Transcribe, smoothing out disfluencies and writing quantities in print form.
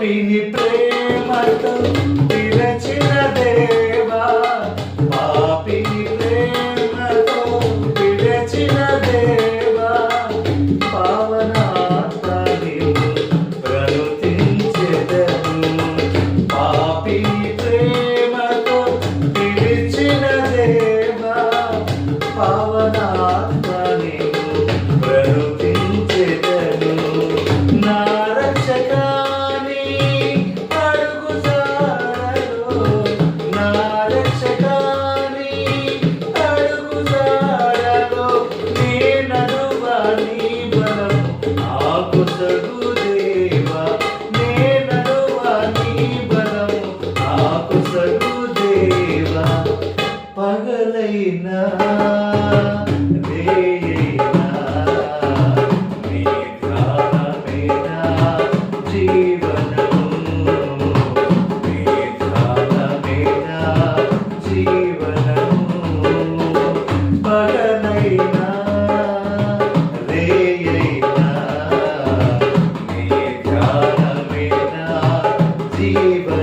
పాపిని ప్రేమతో పిలచిన దేవా, పాపిని ప్రేమతో పిలచిన దేవా, పావనాత్మని ప్రణుతించెదను. పాపిని ప్రేమతో పిలిచిన దేవా, పావనాత్మని ప్రణుతించెదను. నా రక్షకాని అడుగు జాడలో, నా రక్షకాని అడుగు జాడలో, నీ నడువా నీ బలము ఆకుసగు దేవా, నీ నడువా నీ బలము ఆకుసగు దేవా. పగలైనా రేయైనా నీ ధ్యానమేనా జీవనము, నీ ధ్యానమేనా జీవనము. పగలైనా రేయైనా నీ ధ్యానమేనా జీవనము.